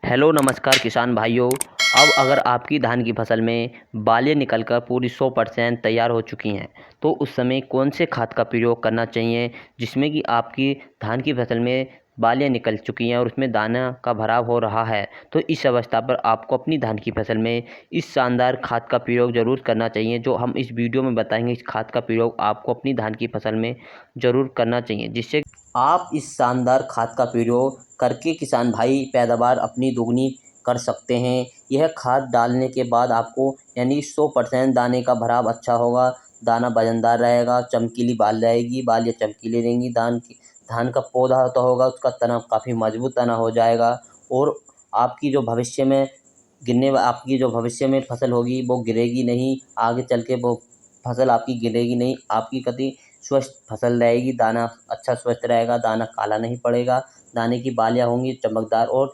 Hello नमस्कार किसान भाइयों। अब अगर आपकी धान की फसल में बालें निकलकर पूरी 100% तैयार हो चुकी हैं, तो उस समय कौन से खाद का प्रयोग करना चाहिए जिसमें कि आपकी धान की फसल में बालें निकल चुकी हैं और उसमें दाना का भराव हो रहा है। तो इस अवस्था पर आपको अपनी धान की फसल में इस शानदार खाद का प्रयोग ज़रूर करना चाहिए, जो हम इस वीडियो में बताएंगे। इस खाद का प्रयोग आपको अपनी धान की फसल में ज़रूर करना चाहिए, जिससे आप इस शानदार खाद का प्रयोग करके किसान भाई पैदावार अपनी दोगुनी कर सकते हैं। यह खाद डालने के बाद आपको यानी 100% दाने का भराव अच्छा होगा, दाना वजनदार रहेगा, चमकीली बाल रहेगी, बाल ये चमकीली रहेंगी। धान का पौधा होगा उसका तना काफ़ी मजबूत तना हो जाएगा और आपकी जो भविष्य में आपकी जो भविष्य में फसल होगी वो गिरेगी नहीं, आगे चल के वो फसल आपकी गिरेगी नहीं, आपकी कति स्वस्थ फसल रहेगी। दाना अच्छा स्वस्थ रहेगा, दाना काला नहीं पड़ेगा, दाने की बालियाँ होंगी चमकदार और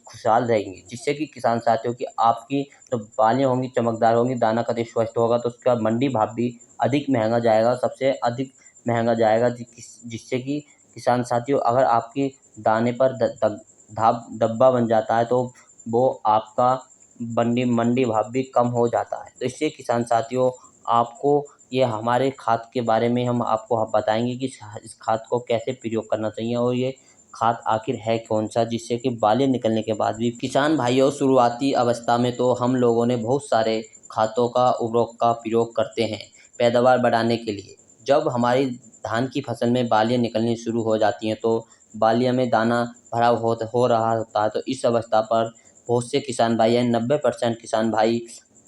खुशहाल रहेंगी, जिससे कि किसान साथियों की आपकी जो बालियाँ होंगी चमकदार होंगी, दाना कति स्वस्थ होगा तो उसका मंडी भाव भी अधिक महंगा जाएगा, सबसे अधिक महंगा जाएगा, जिससे कि किसान साथियों अगर आपकी दाने पर धब्बा बन जाता है तो वो आपका मंडी भाव भी कम हो जाता है। तो इससे किसान साथियों आपको ये हमारे खाद के बारे में हम आपको बताएंगे कि इस खाद को कैसे प्रयोग करना चाहिए और ये खाद आखिर है कौन-सा, जिससे कि बालें निकलने के बाद भी किसान भाइयों शुरुआती अवस्था में तो हम लोगों ने बहुत सारे खादों का उर्वरक का प्रयोग करते हैं पैदावार बढ़ाने के लिए। जब हमारी धान की फसल में बालियाँ निकलनी शुरू हो जाती हैं तो बालियाँ में दाना भराव हो रहा होता है, तो इस अवस्था पर बहुत से किसान भाई यानी 90% किसान भाई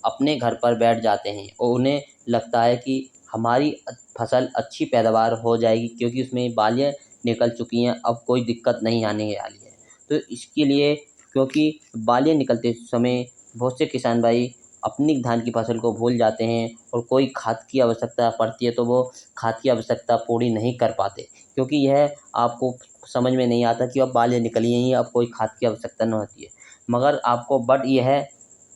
अपने घर पर बैठ जाते हैं और उन्हें लगता है कि हमारी फसल अच्छी पैदावार हो जाएगी क्योंकि उसमें बालियाँ निकल चुकी हैं, अब कोई दिक्कत नहीं आने वाली है। तो इसके लिए क्योंकि बालियाँ निकलते समय बहुत से किसान भाई अपनी धान की फसल को भूल जाते हैं और कोई खाद की आवश्यकता पड़ती है तो वो खाद की आवश्यकता पूरी नहीं कर पाते, क्योंकि यह आपको समझ में नहीं आता कि अब बालियाँ निकली हैं, अब कोई खाद की आवश्यकता न होती है। मगर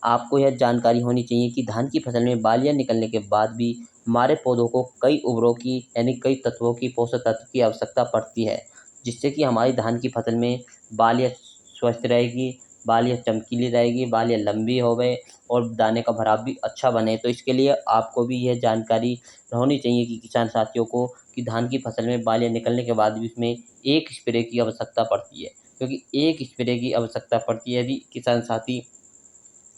आपको यह जानकारी होनी चाहिए कि धान की फसल में बालियाँ निकलने के बाद भी हमारे पौधों को कई उर्वरकों की यानी कई तत्वों की पोषक तत्व की आवश्यकता पड़ती है, जिससे कि हमारी धान की फसल में बालियाँ स्वस्थ रहेगी, बालियाँ चमकीली रहेगी, बालियाँ लंबी होवे और दाने का भराव भी अच्छा बने। तो इसके लिए आपको भी यह जानकारी होनी चाहिए कि किसान साथियों को कि धान की फसल में बालियाँ निकलने के बाद भी उसमें एक स्प्रे की आवश्यकता पड़ती है, क्योंकि एक स्प्रे की आवश्यकता पड़ती है। यदि किसान साथी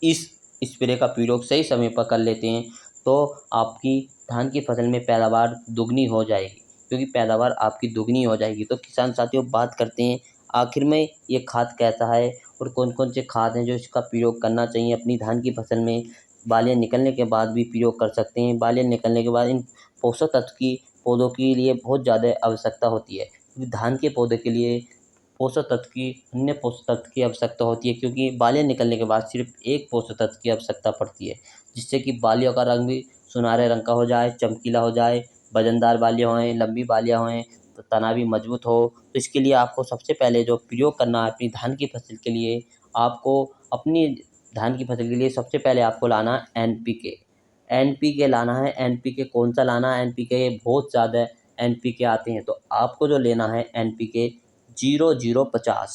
इस स्प्रे का प्रयोग सही समय पर कर लेते हैं तो आपकी धान की फसल में पैदावार दुगनी हो जाएगी, क्योंकि पैदावार आपकी दुगनी हो जाएगी। तो किसान साथियों बात करते हैं आखिर में ये खाद कैसा है और कौन-कौन से खाद हैं जो इसका प्रयोग करना चाहिए अपनी धान की फसल में। बालियाँ निकलने के बाद भी प्रयोग कर सकते हैं। बालियाँ निकलने के बाद इन पोषक तत्व की पौधों के लिए बहुत ज़्यादा आवश्यकता होती है, क्योंकि धान के पौधे के लिए अन्य पोषक तत्व की आवश्यकता होती है, क्योंकि बालें निकलने के बाद सिर्फ एक पोषक तत्व की आवश्यकता पड़ती है, जिससे कि बालियों का रंग भी सुनहरे रंग का हो जाए, चमकीला हो जाए, वजनदार बालियाँ होएँ, लंबी बालियाँ होएँ, तो तना भी मजबूत हो। तो इसके लिए आपको सबसे पहले जो प्रयोग करना है अपनी धान की फसल के लिए, आपको अपनी धान की फसल के लिए सबसे पहले आपको लाना है एनपीके। एनपीके लाना है। एनपीके कौन-सा लाना है? एनपीके बहुत ज़्यादा एनपीके आते हैं, तो आपको जो लेना है एनपीके 0050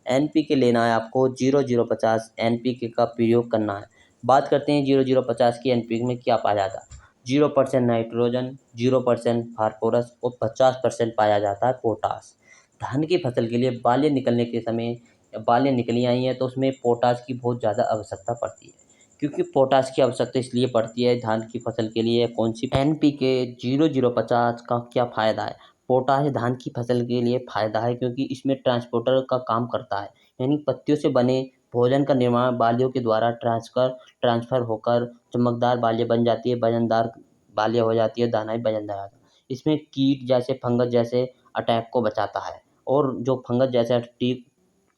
एनपीके लेना है आपको। 0050 एनपीके का प्रयोग करना है। बात करते हैं 0050 की एनपीके में क्या पाया जाता है। 0% नाइट्रोजन, 0% फास्फोरस और 50% पाया जाता है पोटाश। धान की फसल के लिए बालें निकलने के समय या बालें निकली आई हैं तो उसमें पोटाश की बहुत ज़्यादा आवश्यकता पड़ती है, क्योंकि पोटाश की आवश्यकता इसलिए पड़ती है धान की फसल के लिए। कौन सी एनपीके 0050 का क्या फ़ायदा है? पोटाश धान की फसल के लिए फ़ायदा है क्योंकि इसमें ट्रांसपोर्टर का काम करता है, यानी पत्तियों से बने भोजन का निर्माण बालियों के द्वारा ट्रांसफ़र होकर चमकदार बालें बन जाती है, वजनदार बालें हो जाती है, दाना भी वजनदार आता है। इसमें कीट जैसे फंगस जैसे अटैक को बचाता है, और जो फंगस जैसे अटैक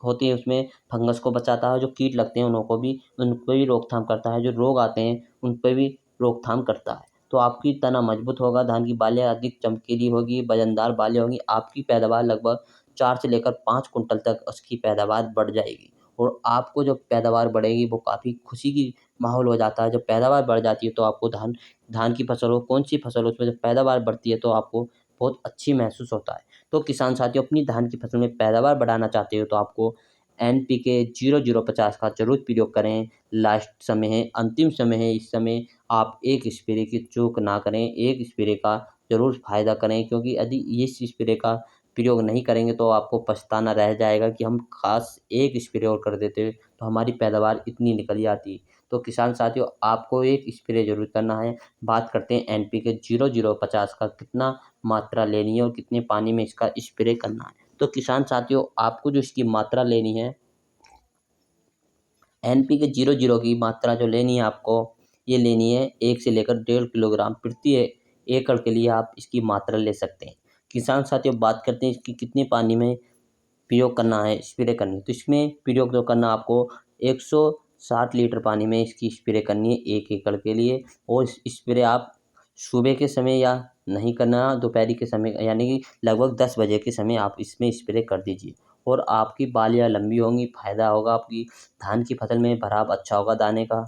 होती है उसमें फंगस को बचाता है, जो कीट लगते हैं उन पे भी रोकथाम करता है, जो रोग आते हैं उन पे भी रोकथाम करता है। तो आपकी तना मजबूत होगा, धान की बालें अधिक चमकीली होगी, वजनदार बालें होंगी, आपकी पैदावार लगभग 4 से लेकर 5 कुंटल तक उसकी पैदावार बढ़ जाएगी और आपको जो पैदावार बढ़ेगी वो काफ़ी खुशी की माहौल हो जाता है। जब पैदावार बढ़ जाती है तो आपको धान धान की फसल हो, कौन-सी फसल हो, उसमें जब पैदावार बढ़ती है तो आपको बहुत अच्छी महसूस होता है। तो किसान साथियों अपनी धान की फसल में पैदावार बढ़ाना चाहते हो तो आपको NPK 0050 का ज़रूर प्रयोग करें। लास्ट समय है, अंतिम समय है, इस समय आप एक स्प्रे की चूक ना करें, एक स्प्रे का ज़रूर फ़ायदा करें, क्योंकि यदि इस स्प्रे का प्रयोग नहीं करेंगे तो आपको पछताना रह जाएगा कि हम काश एक स्प्रे और कर देते तो हमारी पैदावार इतनी निकल जाती। तो किसान साथियों, आपको एक स्प्रे ज़रूर करना है। बात करते हैं NPK 0050 का कितना मात्रा लेनी है और कितने पानी में इसका स्प्रे करना है। तो किसान साथियों, आपको जो इसकी मात्रा लेनी है, NPK 00 की मात्रा जो लेनी है आपको, ये लेनी है 1 से लेकर 1.5 किलोग्राम प्रति एकड़ के लिए आप इसकी मात्रा ले सकते हैं। किसान साथियों, बात करते हैं इसकी कितने पानी में प्रयोग करना है, स्प्रे करनी है। तो इसमें प्रयोग जो करना आपको 160 लीटर पानी में इसकी स्प्रे करनी है 1 एकड़ के लिए, और स्प्रे आप सुबह के समय या नहीं करना, दोपहर के समय यानी कि लगभग 10 बजे के समय आप इसमें स्प्रे कर दीजिए और आपकी बालियाँ लंबी होंगी, फ़ायदा होगा, आपकी धान की फसल में भराव अच्छा होगा दाने का।